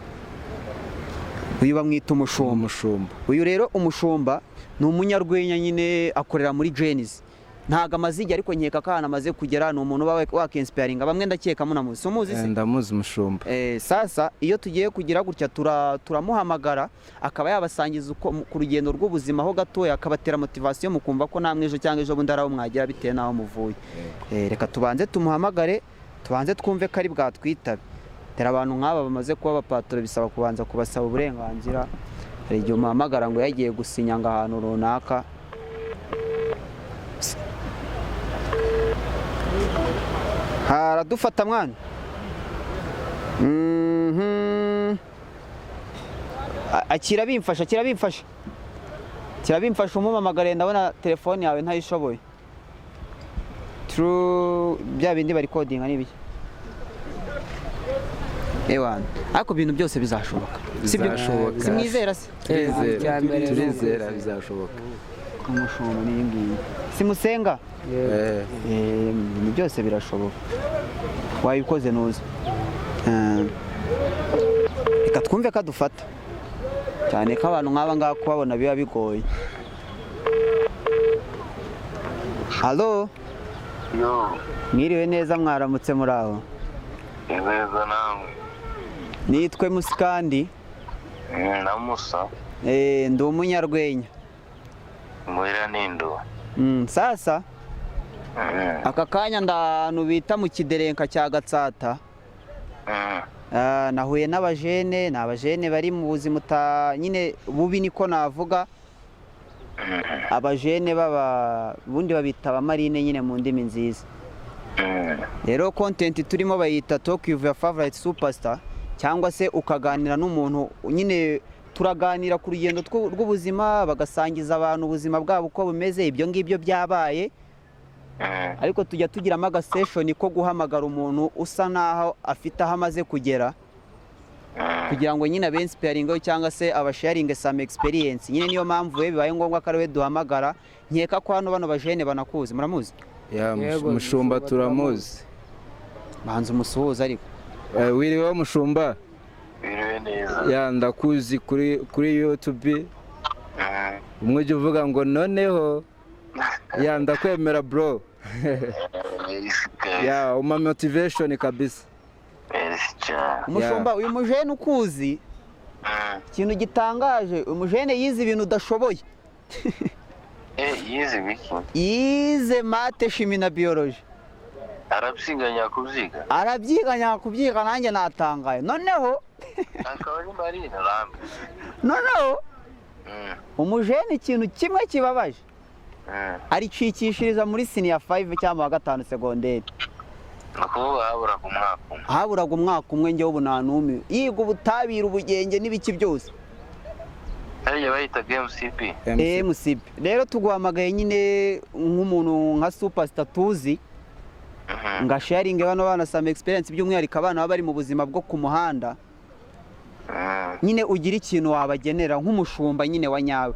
bamwita umushumba. Uyu rero umushumba ni umunyarwenya nyine akorera muri Genesis. Ntaga amazigi ariko nkeka kana amaze kugera ni umuntu wakinspiringa bamwe ndakeka munamuzi. Sumuzi se? Ndamuzi umushumba. Sasa iyo tugiye kugira gutya turamuhamagara akaba yabasangiza ku rugendo rw'ubuzima ho gatoya akabatera motivation mukumva ko namwe ejo cyangwa ejo bundi araho mwagira bitewe naho muvuye. Reka tubanze tumuhamagare tubanze twumve ko ari bwatwitabe. Tera abantu nk'aba bamaze kuba abapatoro bisaba kubanza kubasaba uburenganzira. Hari igihe umuhamagara ngo yagiye gusinya ngo ahantu runaka. Haradufata mwana. Kirabimfasha umumamagare ndabona telefone yawe ntayishoboye. True bya bindi bari codinga nibiki. Ewana ariko ibintu byose bizashoboka. Simwizera se? Turizera bizashoboka. Umushumba n'ingiyi. Simusenga? Ibintu byose birashoboka. Wayikoze nuza. Reka twumve ko dufata. Cyane ko abantu nk'aba ngaba kubabona biba bigoye. Halo? Yo. Mwiriwe neza mwaramutse muri aho? Neza namwe. Nitwe Musikandi. na Musa ndi umunyarwenya. Mwera Nindo. Sasa aka kanya ndahantu bita mu Kiderenka cya Gatsata. Nahuye n'abajene, ni abajene bari mu buzima nyine bubi niko navuga. Abajene bundi babita abamarine nyine mu ndimi nziza. Rero content turimo bayita Talk with your favorite superstar, cyangwa se ukaganira n'umuntu nyine turaganira ku rugendo rw'ubuzima, bagasangiza abantu ubuzima bwabo uko bumeze. Ibyo ngibyo byabaye, ariko tujya tugiramo agaseshoni ko guhamagara umuntu usa naho afite aho amaze kugera, kugira ngo nyine abensiparingeho cyangwa se abasharinge some experience. Nyine niyo mpamvu bibaye ngombwa ko ariwe duhamagara. Nkeka ko hano bano bajene banakuzi, muramuzi? Mushumba turamuzi. Banza umusuhuza ariko. Wiriwe Mushumba? Wiriwe neza. Ndakuzi kuri YouTube. Umwe ujya uvuga ngo noneho ndakwemera bro. Uma motivation kabisa. Mushumba, uyu mujene ukuzi ikintu gitangaje, umujene yize ibintu udashoboye. Yize biki? Yize mate, shimi na biology. Arabyiganya kubyiga nanjye natangaye. Noneho akaba ari marine rambe. Noneho umujene ikintu kimwe kibabaje, aricikishiriza muri senior 5 cyangwa 5 segonderi. Haburaga umwaka umwe njyewe ubu ntanumi yiga ubutabira, ubugenge n'ibiki byose. Ariya bayita MCP. MCP. Rero tuguhamagaye nyine nk'umuntu nka superstar tuzi, nga sharing bano bana some experience, by'umwihariko abana baba bari mu buzima bwo ku muhanda. Nyine ugira ikintu wabagenera nk'umushumba nyine wa nyawe.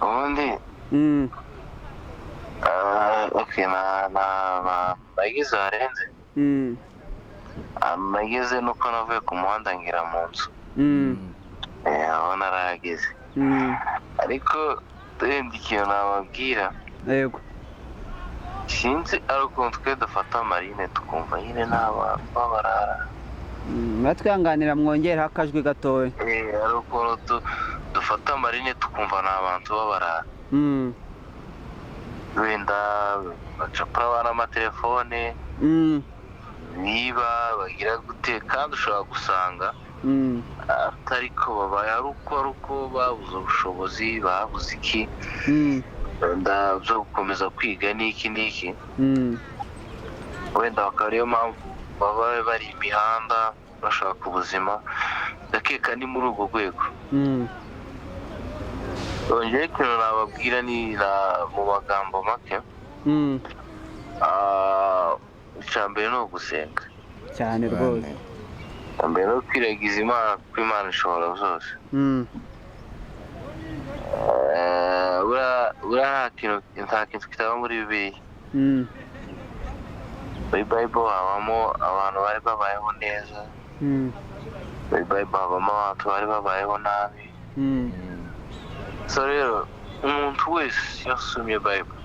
Ubundi okay, nagize arenze. Nagize nuko navuye ku muhanda ngira mu nzu. Aho narahageze. Ariko ndi ikintu nababwira. Yego. Sinzi ari ukuntu twe dufata marine tukumva nyine n'abarara. Mwatwihanganira mwongereho akajwi gatoya. Ari ukuntu dufata marine tukumva n'abantu b'abarara. Wenda bacapura abana amatelefone, niba bagira gute, kandi ushobora gusanga atari ko babaye ari uko babuze ubushobozi, babuze iki, wenda byo gukomeza kwiga n'iki, wenda bakaba ariyo mpamvu baba bari imihanda bashaka ubuzima. Ndakeka ni muri urwo rwego.Ongeye ikintu nababwira ni mu magambo make. Icyambere ni ugusenga cyane rwose. Icyambere ni ukwiragiza Imana, kuko Imana ishobora byose. Buriya nta kintu kitaba muri Bibiliya. Muri Bible habamo abantu bari babayeho neza, muri Bible habamo abantu bari babayeho nabi. So rero umuntu wese yasomye Bible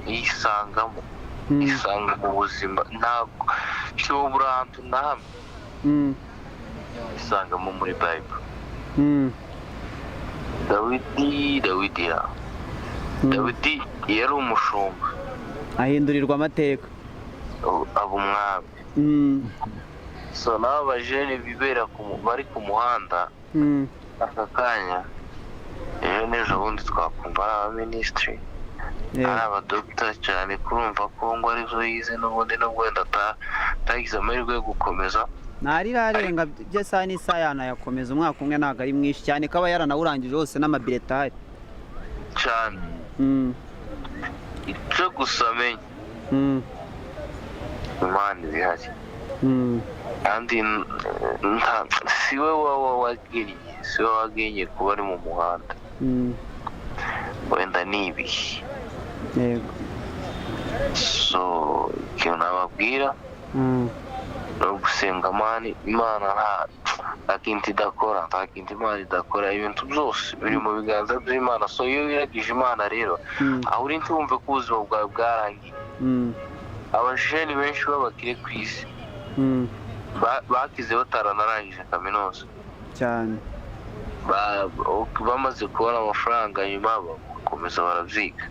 yisangamo, yisanga mu buzima, ntabwo cyobura ahantu na hamwe yisangamo muri Bible. Dawidi yari umushumba, ahindurirwa amateka, aba umwami. So n'abo bajene bibera bari ku muhanda aka kanya, rero n'ejo bundi twakumva ari abaminisitiri, ari abadogita cyane, kurumva ko ngo arizo yize n'ubundi nubwo wenda atagize amahirwe yo gukomeza. Ntarirarenga by'esaha n'isaha yanayakomeza, umwaka umwe ntabwo ari mwinshi cyane, kaba yaranawurangije hose n'amabiretari cyane. Icyo gusa menya Imana ibihari, kandi si we wagennye kuba ari mu muhanda, wenda ni ibihe. So ikintu nababwira ni ugusenga Imana. Nta kintu idakora, nta kintu Imana idakora. Ibintu byose biri mu biganza by'Imana. So iyo wiragije Imana rero, aho uri ntiwumve ko ubuzima bwawe bwarangiye. Abajeni benshi b'abakire ku isi bakize bataranarangije kaminuza cyane. bamaze kubona amafaranga nyuma bakomeza baravyiga.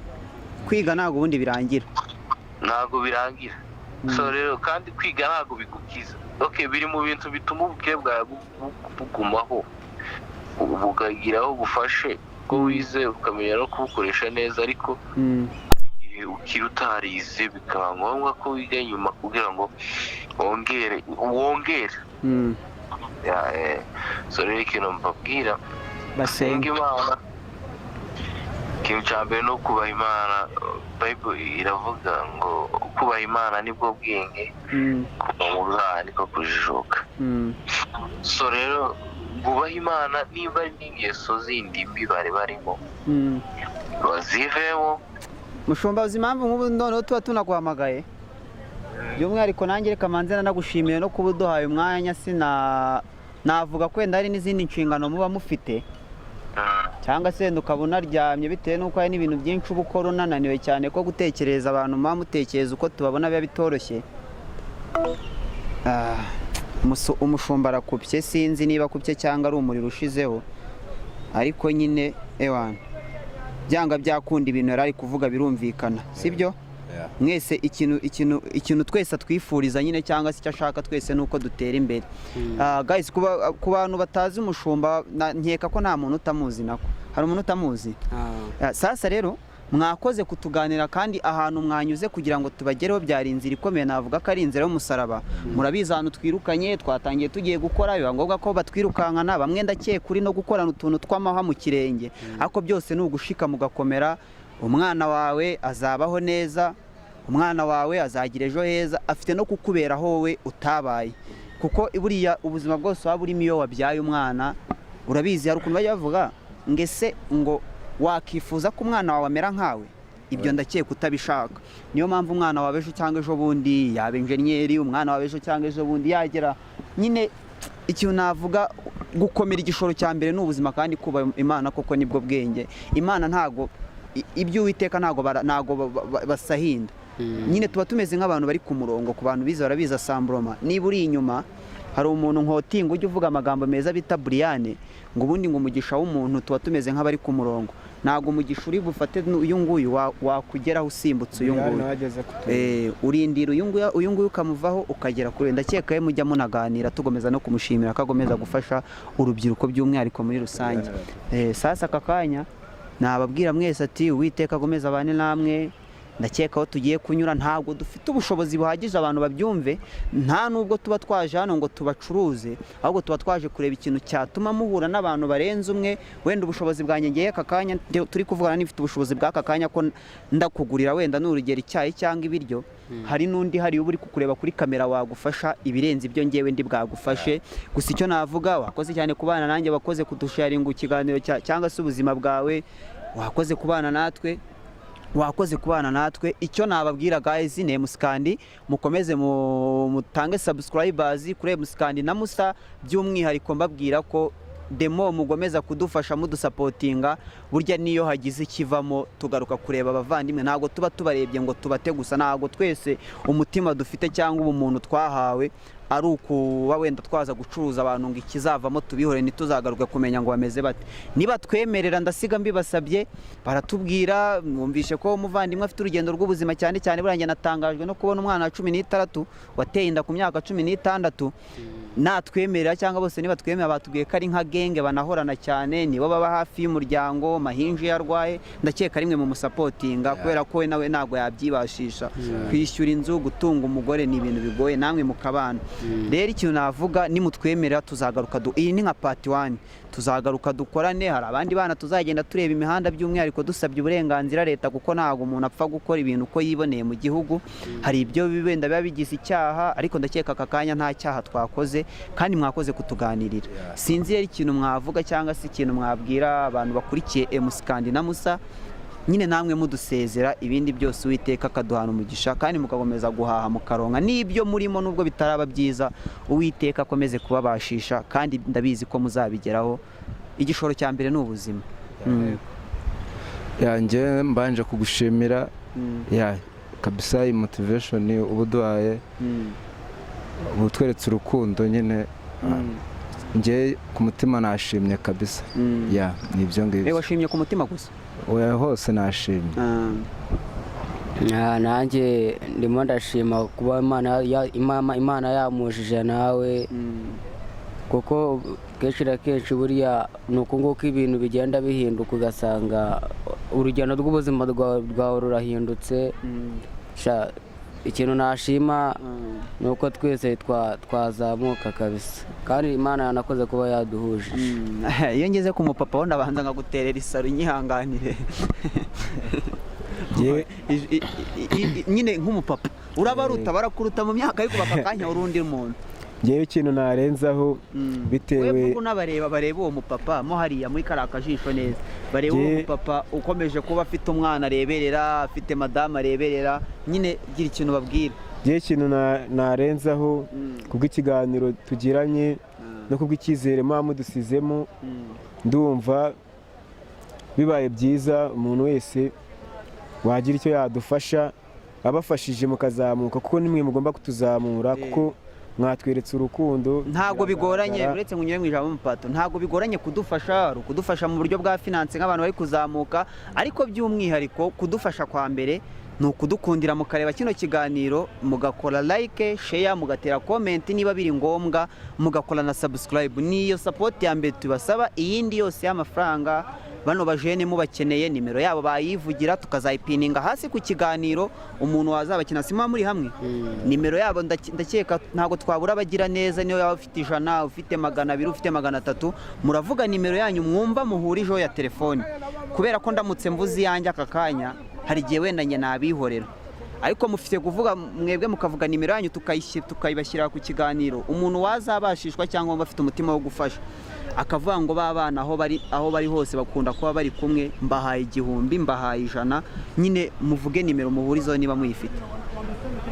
Kwiga ntabwo ubundi birangira. Ntabwo birangira. So rero kandi kwiga ntabwo bigukiza. Okay, biri mu bintu bituma ubukire bwawe bugumaho bugagiraho bufashe ko wize ukamenya no kubukoresha neza, ariko ukiri utarize bikaba ngombwa ko wiga nyuma kugira ngo wongere. So rero ikintu mbabwira, basenga Imana. Ikintu cya mbere no kubaha Imana. Bible iravuga ngo kubaha Imana nibwo bwenge, kuva mu byaha niko kujijuka. So rero kubaha Imana niba ari n'ingeso zindi mbi bari barimo bazivemo. Mushumba, uzi impamvu nk'ubu noneho tuba tunaguhamagaye? By'umwihariko nanjye reka manze nagushimiye no kuba uduhaye umwanya. Navuga ko wenda hari n'izindi nshingano muba mufite, cyangwa se ukaba unaryamye bitewe n'uko hari n'ibintu byinshi uba ukora unananiwe cyane, ko gutekereza abantu muba mutekereza uko tubabona biba bitoroshye. Umushumba arakupye, sinzi niba akupye cyangwa ari umuriro ushizeho, ariko nyine ewana byanga byakunda ibintu yari ari kuvuga birumvikana, sibyo? Mwese ikintu twese twifuriza nyine, cyangwa se icyo ashaka twese nuko dutera imbere. Guys, ku bantu batazi umushumba, nkeka ko nta muntu utamuzi. Nako hari umuntu utamuzi? Sasa rero mwakoze kutuganira, kandi ahantu mwanyuze kugira ngo tubagereho byari inzira ikomeye, navuga ko ari inzira y'umusaraba. Murabizi ahantu twirukanye, twatangiye tugiye gukora, biba ngombwa ko batwirukankana, bamwe ndakeka uri no gukorana utuntu tw'amahwa mu kirenge, ariko byose ni ugushika mugakomera. Umwana wawe azabaho neza, umwana wawe azagira ejo heza, afite no kukubera wowe utabaye, kuko buriya ubuzima bwose waba urimo iyo wabyaye umwana. Urabizi hari ukuntu bajya bavuga ngese ngo wakifuza ko umwana wawe amera nkawe, ibyo ndakeka utabishaka. Niyo mpamvu umwana wawe ejo cyangwa ejo bundi yaba enjeniyeri, umwana wawe ejo cyangwa ejo bundi yagera nyine. Ikintu navuga, gukomera igishoro cya mbere n'ubuzima, kandi kuba Imana koko nibwo bwenge. Imana ntago ibyo Uwiteka ntago basahinda. Nyine tuba tumeze nk'abantu bari ku murongo. Ku bantu bize barabiza Sambroma, niba uri inyuma hari umuntu nkotinga ujya uvuga amagambo meza bita Brian, ngo ubundi ngo umugisha w'umuntu tuba tumeze nk'abari ku murongo. Ntago umugisha uri bufate uyu nguyu wakugeraho usimbutse uyu nguyu. Urindira uyu nguyu ukamuvaho ukagera kure. Ndakeka mujya munaganira, tugomeza no kumushimira akagomeza gufasha urubyiruko by'umwihariko muri rusange. Sasa aka kanya nababwira mwese ati Uwiteka agomeza abane namwe. Ndakeka aho tugiye kunyura ntabwo dufite ubushobozi buhagije abantu babyumve, nta nubwo tuba twaje hano ngo tubacuruze, ahubwo tuba twaje kureba ikintu cyatuma muhura n'abantu barenze umwe. Wenda ubushobozi bwanjye ngiye aka kanya turi kuvugana, nifite ubushobozi bw'aka kanya ko ndakugurira wenda n'urugero icyayi cyangwa ibiryo, hari n'undi hari uba uri kukureba kuri kamera wagufasha ibirenze ibyo ngewe ndi bwagufashe. Gusa icyo navuga, wakoze cyane kubana nanjye, wakoze kudusharinga ikiganiro cyangwa se ubuzima bwawe, wakoze kubana natwe. Icyo nababwira guys, ni Emusikandi, mukomeze mutange subscribers kuri Emusikandi na Musa, by'umwihariko mbabwira ko demo mugomeza kudufasha mudusapotinga. Burya niyo hagize ikivamo tugaruka kureba abavandimwe, ntago tuba tubarebye ngo tubate gusa. Ntago twese umutima dufite cyangwa ubumuntu twahawe ari ukuba wenda twaza gucuruza abantu ngo ikizavamo tubihore ntituzagaruka kumenya ngo bameze bate. Niba twemerera, ndasiga mbibasabye, baratubwira. Mwumvishe ko umuvandimwe afite urugendo rw'ubuzima, cyane cyane burangiye natangajwe no kubona umwana wa 16 wateye inda ku myaka 16. Natwemerera cyangwa bose niba twemera, batubwiye ko ari nka genge banahorana cyane, nibo baba hafi y'umuryango. Mahinji yarwaye, ndakeka rimwe mu musapotinga, kubera ko we nawe ntago yabyibashisha. Kwishyura inzu, gutunga umugore ni ibintu bigoye, namwe mukabana. Rero ikintu navuga, nimutwemerera tuzagaruka. Iyi ni nka part 1, tuzagaruka dukorane. Hari abandi bana tuzagenda tureba imihanda, by'umwihariko dusabye uburenganzira leta, kuko ntago umuntu apfa gukora ibintu uko yiboneye mu gihugu. Hari ibyo wenda biba bigize icyaha, ariko ndakeka aka kanya nta cyaha twakoze, kandi mwakoze kutuganirira. Sinzi rero ikintu mwavuga cyangwa se ikintu mwabwira abantu bakurikiye Emusikandi na Musa, nyine namwe mudusezera. Ibindi byose Uwiteka akaduhana umugisha, kandi mukagomeza guhaha mukaronka n'ibyo murimo, nubwo bitaraba byiza. Uwiteka akomeze kubabashisha, kandi ndabizi ko muzabigeraho. Igishoro cya mbere ni ubuzima. Yanjye mbanje kugushimira kabisa, iyi motivation ubuduhaye. ubu tweretse urukundo nyine njye ku mutima nashimye kabisa ya ni ibyo ngibyo. washimye ku mutima gusa? oya hose nashimye. nanjye ndimo ndashima kuba imana yamujije nawe, kuko kenshi na kenshi buriya ni uku nguko ibintu bigenda bihinduka, ugasanga urugendo rw'ubuzima bwawe rurahindutse. Ikintu nashima ni uko twese twazamuka kabisa, kandi imana yanakoze kuba yaduhuje. iyo ngeze ku mupapa wo ndabanza nkaguterera isaro inyihanganire. nyine nk'umupapa urabaruta, barakuruta mu myaka ariko bakakanya urundi muntu. ngewe ikintu narenzaho bitewe we n'abareba bareba uwo mupapa mo hariya muri kariya kajisho neza, bareba uwo mupapa ukomeje kuba afite umwana areberera, afite madamu areberera, nyine gira ikintu babwira. ngewe ikintu narenzaho kubw'ikiganiro tugiranye no kubw'icyizere muba mudusizemo, ndumva bibaye byiza umuntu wese wagira icyo yadufasha abafashije mukazamuka, kuko nimwe mugomba kutuzamura, kuko mwatweretse urukundo. Ntabwo bigoranye, uretse ngo unyure mu ijambo mupato, ntabwo bigoranye kudufasha mu buryo bwa finance nk'abantu bari kuzamuka, ariko by'umwihariko kudufasha kwa mbere ni ukudukundira mukareba kino kiganiro, mugakora like, share, mugatera comment niba biri ngombwa, mugakora na subscribe. Niyo support ya mbere tubasaba, iyindi yose y'amafaranga bano bajene mubakeneye nimero yabo bayivugira, tukazayipininga hasi ku kiganiro. Umuntu wazabakina sima muri hamwe, nimero yabo ndakeka ntago twabura bagira neza. Niyo yaba ufite 100, ufite 200, ufite 300, muravuga nimero yanyu mwumva muhurijeho ya telefone, kubera ko ndamutse mvuze yanjye aka kanya hari gihe wenda nye nabihorera, ariko mufite kuvuga mwebwe mukavuga nimero yanyu tukayibashyira ku kiganiro. Umuntu wazabashishwa cyangwa afite umutima wo gufasha akavuga ngo babana aho bari hose bakunda kuba bari kumwe, mbahaye 1000, mbahaye 100, nyine muvuge nimero muhurizo niba muyifite.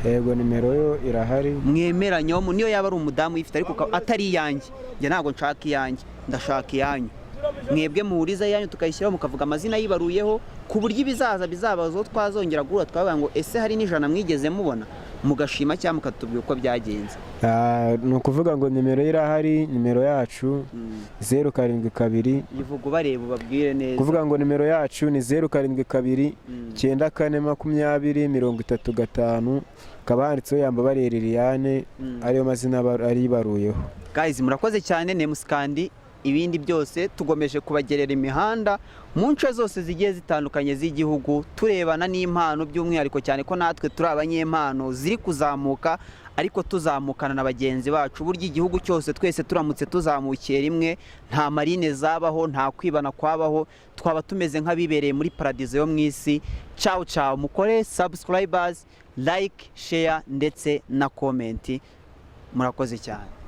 Yego nimero yo irahari, mwemeranye niyo yaba ari umudamu yifite, ariko atari yanjye, njye ntago nshaka iyanjye, ndashaka iyanyu. Mwebwe muhuriza yanyu tukayishyiraho, mukavuga amazina yibaruyeho, ku buryo bizabazo twazongera guhura twavuga ngo ese hari n'ijana mwigeze mubona, mugashima cyangwa mukatubwira uko byagenze. Ni ukuvuga ngo nimero irahari, nimero yacu 072 yivuga ubareba ubabwire neza. kuvuga ngo nimero yacu ni 072 942035, kaba handitseho Yambabariye Liliane, ariyo mazina aribaruyeho. Guys, murakoze cyane. Nemuskandi ibindi byose tugomeje kubagerera imihanda mu nce zose zigiye zitandukanye z'igihugu, turebana n'impano by'umwihariko, cyane ko natwe turi abanyempano ziri kuzamuka, ariko tuzamukana na bagenzi bacu. Burya igihugu cyose twese turamutse tuzamukiye rimwe, nta marine zabaho, nta kwibana kwabaho, twaba tumeze nk'abibereye muri paradizo yo mu isi. Ciao ciao, mukore subscribers, like, share ndetse na comment. Murakoze cyane.